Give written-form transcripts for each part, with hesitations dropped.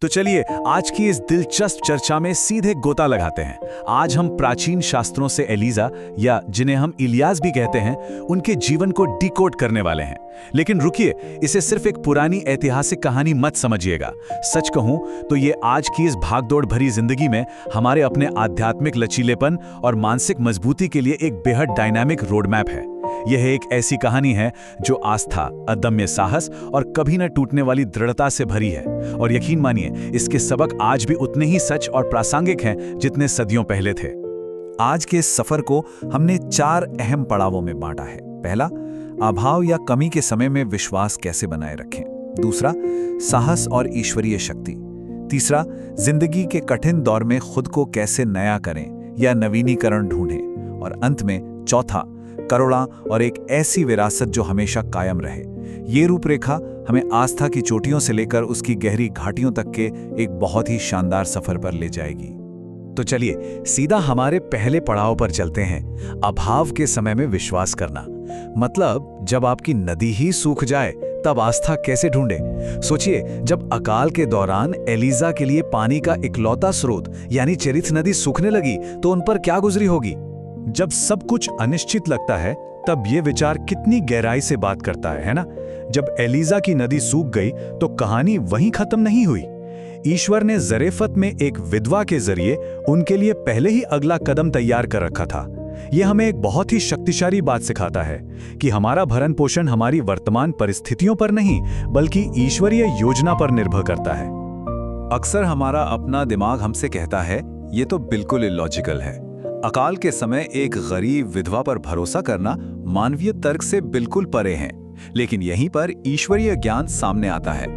तो चलिए आज की इस दिलचस्प चर्चा में सीधे गोता लगाते हैं। आज हम प्राचीन शास्त्रों से एलिजा, या जिन्हें हम इलियास भी कहते हैं, उनके जीवन को डिकोड करने वाले हैं। लेकिन रुकिए, इसे सिर्फ एक पुरानी ऐतिहासिक कहानी मत समझिएगा। सच कहूं तो ये आज की इस भागदौड़ भरी जिंदगी में हमारे अपने आध्यात्मिक लचीलेपन और मानसिक मजबूती के लिए एक बेहद डायनामिक रोड मैप है। यह एक ऐसी कहानी है जो आस्था, अदम्य साहस और कभी न टूटने वाली दृढ़ता से भरी है। और यकीन मानिए, इसके सबक आज भी उतने ही सच और प्रासंगिक हैं जितने सदियों पहले थे। आज के इस सफर को हमने 4 अहम पड़ावों में बांटा है। पहला, अभाव या कमी के समय में विश्वास कैसे बनाए रखें। दूसरा, साहस और ईश्वरीय शक्ति। तीसरा, जिंदगी के कठिन दौर में खुद को कैसे नया करें या नवीनीकरण ढूंढें। और अंत में चौथा, करुणा और एक ऐसी विरासत जो हमेशा कायम रहे। ये रूपरेखा हमें आस्था की चोटियों से लेकर उसकी गहरी घाटियों तक के एक बहुत ही शानदार सफर पर ले जाएगी। तो चलिए सीधा हमारे पहले पड़ाव पर चलते हैं, अभाव के समय में विश्वास करना। मतलब जब आपकी नदी ही सूख जाए तब आस्था कैसे ढूंढे। सोचिए, जब अकाल के दौरान एलिजा के लिए पानी का इकलौता स्रोत यानी चेरिथ नदी सूखने लगी तो उन पर क्या गुजरी होगी। जब सब कुछ अनिश्चित लगता है तब ये विचार कितनी गहराई से बात करता है ना। जब एलिजा की नदी सूख गई तो कहानी वहीं खत्म नहीं हुई। ईश्वर ने जरेफत में एक विधवा के जरिए उनके लिए पहले ही अगला कदम तैयार कर रखा था। यह हमें एक बहुत ही शक्तिशाली बात सिखाता है कि हमारा भरण पोषण हमारी वर्तमान परिस्थितियों पर नहीं बल्कि ईश्वरीय योजना पर निर्भर करता है। अक्सर हमारा अपना दिमाग हमसे कहता है ये तो बिल्कुल इलॉजिकल है। अकाल के समय एक गरीब विधवा पर भरोसा करना मानवीय तर्क से बिल्कुल परे है। लेकिन यहीं पर ईश्वरीय ज्ञान सामने आता है।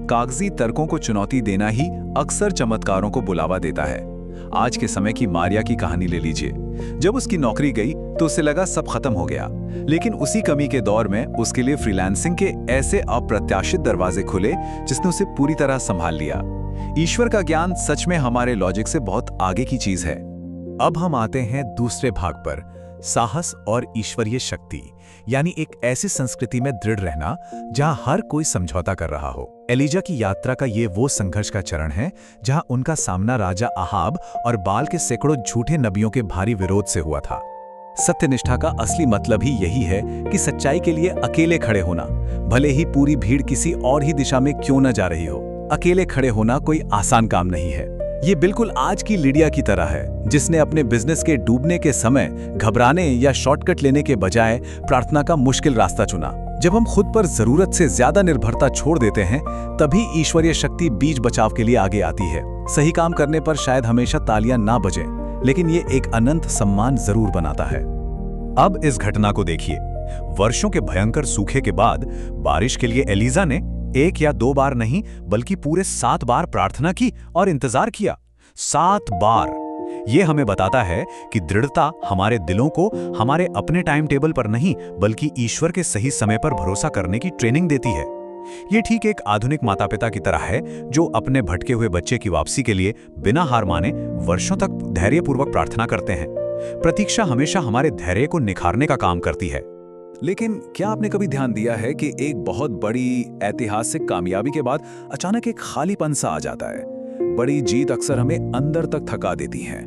कागजी तर्कों को चुनौती देना ही अक्सर चमत्कारों को बुलावा देता है। आज के समय की मारिया की कहानी ले लीजिए। जब उसकी नौकरी गई तो उसे लगा सब खत्म हो गया, लेकिन उसी कमी के दौर में उसके लिए फ्रीलांसिंग के ऐसे अप्रत्याशित दरवाजे खुले जिसने उसे पूरी तरह संभाल लिया। ईश्वर का ज्ञान सच में हमारे लॉजिक से बहुत आगे की चीज है। अब हम आते हैं दूसरे भाग पर, साहस और ईश्वरीय शक्ति, यानी एक ऐसी संस्कृति में दृढ़ रहना जहां हर कोई समझौता कर रहा हो। एलिजा की यात्रा का ये वो संघर्ष का चरण है जहां उनका सामना राजा अहाब और बाल के सैकड़ों झूठे नबियों के भारी विरोध से हुआ था। सत्यनिष्ठा का असली मतलब ही यही है कि सच्चाई के लिए अकेले खड़े होना, भले ही पूरी भीड़ किसी और ही दिशा में क्यों न जा रही हो। अकेले खड़े होना कोई आसान काम नहीं है। ये बिल्कुल आज की लिडिया की तरह है, जिसने अपने बिजनेस के डूबने के समय घबराने या शॉर्टकट लेने के बजाय प्रार्थना का मुश्किल रास्ता चुना। जब हम खुद पर जरूरत से ज्यादा निर्भरता छोड़ देते हैं तभी ईश्वरीय शक्ति बीच बचाव के लिए आगे आती है। सही काम करने पर शायद हमेशा तालियां ना बजें, लेकिन ये एक अनंत सम्मान जरूर बनाता है। अब इस घटना को देखिए। वर्षों के भयंकर सूखे के बाद बारिश के लिए एलिजा ने 1 या 2 बार नहीं बल्कि पूरे 7 बार प्रार्थना की और इंतजार किया। 7 बार। यह हमें बताता है कि दृढ़ता हमारे दिलों को हमारे अपने टाइम टेबल पर नहीं बल्कि ईश्वर के सही समय पर भरोसा करने की ट्रेनिंग देती है। ये ठीक एक आधुनिक माता पिता की तरह है जो अपने भटके हुए बच्चे की वापसी के लिए बिना हार माने वर्षों तक धैर्यपूर्वक प्रार्थना करते हैं। प्रतीक्षा हमेशा हमारे धैर्य को निखारने का काम करती है। लेकिन क्या आपने कभी ध्यान दिया है कि एक बहुत बड़ी ऐतिहासिक कामयाबी के बाद अचानक एक खालीपन सा आ जाता है। बड़ी जीत अक्सर हमें अंदर तक थका देती है।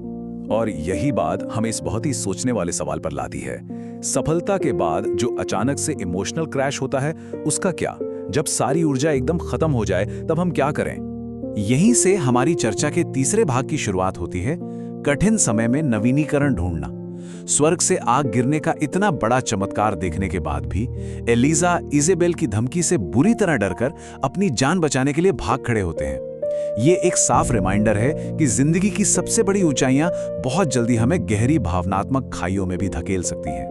और यही बात हमें इस बहुत ही सोचने वाले सवाल पर लाती है। सफलता के बाद जो अचानक से इमोशनल क्रैश होता है, उसका क्या? जब सारी ऊर्जा एकदम खत्म हो जाए तब हम क्या करें? यहीं से हमारी चर्चा के तीसरे भाग की शुरुआत होती है, कठिन समय में नवीनीकरण ढूंढना। स्वर्ग से आग गिरने का इतना बड़ा चमत्कार देखने के बाद भी एलिजा इजेबेल की धमकी से बुरी तरह डरकर अपनी जान बचाने के लिए भाग खड़े होते हैं। ये एक साफ रिमाइंडर है कि जिंदगी की सबसे बड़ी ऊंचाइयां बहुत जल्दी हमें गहरी भावनात्मक खाइयों में भी धकेल सकती हैं।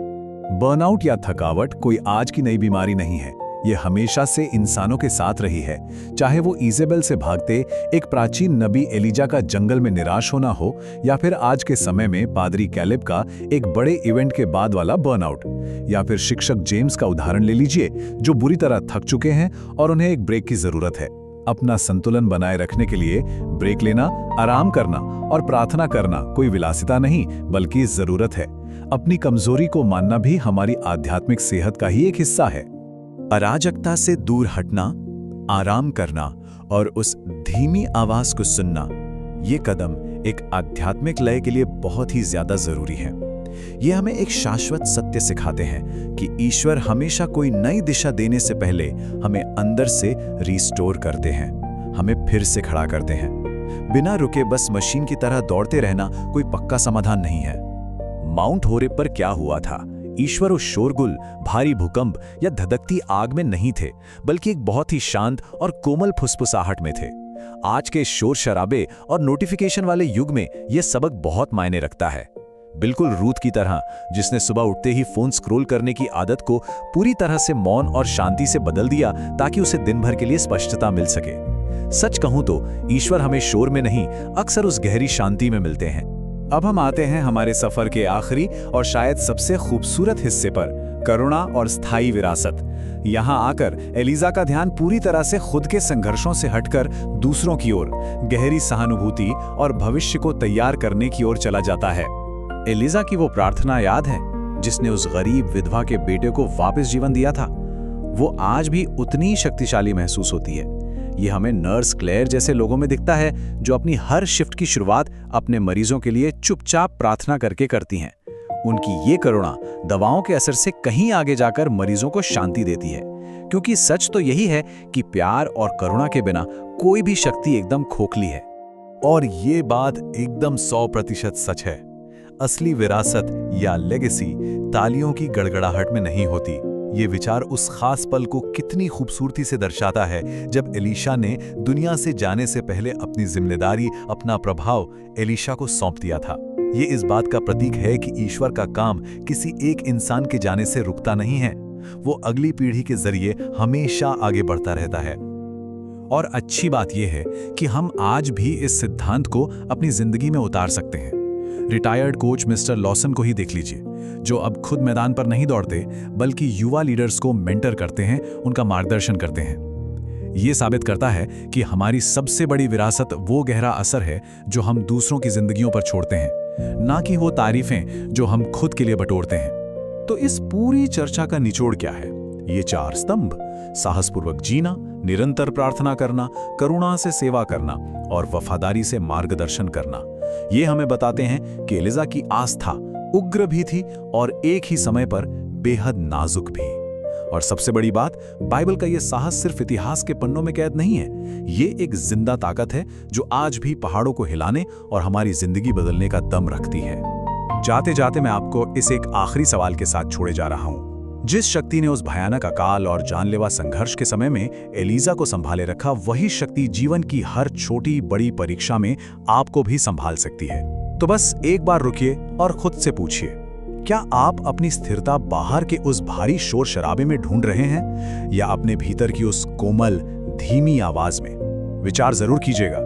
बर्नआउट या थकावट कोई आज की नई बीमारी नहीं है। ये हमेशा से इंसानों के साथ रही है, चाहे वो इजेबेल से भागते एक प्राचीन नबी एलिजा का जंगल में निराश होना हो या फिर आज के समय में पादरी कैलेब का एक बड़े इवेंट के बाद वाला बर्नआउट, या फिर शिक्षक जेम्स का उदाहरण ले लीजिए जो बुरी तरह थक चुके हैं और उन्हें एक ब्रेक की जरूरत है। अपना संतुलन बनाए रखने के लिए ब्रेक लेना, आराम करना और प्रार्थना करना कोई विलासिता नहीं बल्कि जरूरत है। अपनी कमजोरी को मानना भी हमारी आध्यात्मिक सेहत का ही एक हिस्सा है। अराजकता से दूर हटना, आराम करना और उस धीमी आवाज को सुनना, ये कदम एक आध्यात्मिक लय के लिए बहुत ही ज्यादा जरूरी है। ये हमें एक शाश्वत सत्य सिखाते हैं कि ईश्वर हमेशा कोई नई दिशा देने से पहले हमें अंदर से रिस्टोर करते हैं, हमें फिर से खड़ा करते हैं। बिना रुके बस मशीन की तरह दौड़ते रहना कोई पक्का समाधान नहीं है। माउंट होरेब पर क्या हुआ था? ईश्वर उस शोरगुल, भारी भूकंप या धधकती आग में नहीं थे, बल्कि एक बहुत ही शांत और कोमल फुसफुसाहट में थे। आज के शोर शराबे और नोटिफिकेशन वाले युग में यह सबक बहुत मायने रखता है। बिल्कुल रूथ की तरह, जिसने सुबह उठते ही फोन स्क्रॉल करने की आदत को पूरी तरह से मौन और शांति से बदल दिया ताकि उसे दिन भर के लिए स्पष्टता मिल सके। सच कहूं तो ईश्वर हमें शोर में नहीं, अक्सर उस गहरी शांति में मिलते हैं। अब हम आते हैं हमारे सफर के आखिरी और शायद सबसे खूबसूरत हिस्से पर, करुणा और स्थायी विरासत। यहाँ आकर एलिजा का ध्यान पूरी तरह से खुद के संघर्षों से हटकर दूसरों की ओर, गहरी सहानुभूति और भविष्य को तैयार करने की ओर चला जाता है। एलिजा की वो प्रार्थना याद है जिसने उस गरीब विधवा के बेटे को वापस जीवन दिया था? वो आज भी उतनी ही शक्तिशाली महसूस होती है। ये हमें नर्स क्लेयर जैसे लोगों में दिखता है जो अपनी हर शिफ्ट की शुरुआत अपने मरीजों के लिए चुपचाप प्रार्थना करके करती हैं। उनकी ये करुणा दवाओं के असर से कहीं आगे जाकर मरीजों को शांति देती है, क्योंकि सच तो यही है कि प्यार और करुणा के बिना कोई भी शक्ति एकदम खोखली है। और ये बात एकदम 100% सच है। असली विरासत या लेगेसी तालियों की गड़गड़ाहट में नहीं होती। ये विचार उस खास पल को कितनी खूबसूरती से दर्शाता है जब एलीशा ने दुनिया से जाने से पहले अपनी जिम्मेदारी, अपना प्रभाव एलीशा को सौंप दिया था। ये इस बात का प्रतीक है कि ईश्वर का काम किसी एक इंसान के जाने से रुकता नहीं है, वो अगली पीढ़ी के जरिए हमेशा आगे बढ़ता रहता है। और अच्छी बात यह है कि हम आज भी इस सिद्धांत को अपनी जिंदगी में उतार सकते हैं। रिटायर्ड कोच मिस्टर लॉसन को ही देख लीजिए, जो अब खुद मैदान पर नहीं दौड़ते बल्कि युवा लीडर्स को मेंटर करते हैं, उनका मार्गदर्शन करते हैं। ये साबित करता है कि हमारी सबसे बड़ी विरासत वो गहरा असर है जो हम दूसरों की जिंदगियों पर छोड़ते हैं, ना कि वो तारीफें जो हम खुद के लिए बटोरते हैं। तो इस पूरी चर्चा का निचोड़ क्या है? ये 4 स्तंभ: साहसपूर्वक जीना, निरंतर प्रार्थना करना, करुणा से सेवा करना और वफादारी से मार्गदर्शन करना। ये हमें बताते हैं कि एलिजा की आस्था उग्र भी थी और एक ही समय पर बेहद नाजुक भी। और सबसे बड़ी बात, बाइबल का ये साहस सिर्फ इतिहास के पन्नों में कैद नहीं है, ये एक जिंदा ताकत है जो आज भी पहाड़ों को हिलाने और हमारी जिंदगी बदलने का दम रखती है। जाते जाते मैं आपको इस एक आखिरी सवाल के साथ छोड़े जा रहा हूं। जिस शक्ति ने उस भयानक अकाल और जानलेवा संघर्ष के समय में एलिजा को संभाले रखा, वही शक्ति जीवन की हर छोटी बड़ी परीक्षा में आपको भी संभाल सकती है। तो बस एक बार रुकिए और खुद से पूछिए, क्या आप अपनी स्थिरता बाहर के उस भारी शोर शराबे में ढूंढ रहे हैं या अपने भीतर की उस कोमल धीमी आवाज में? विचार जरूर कीजिएगा।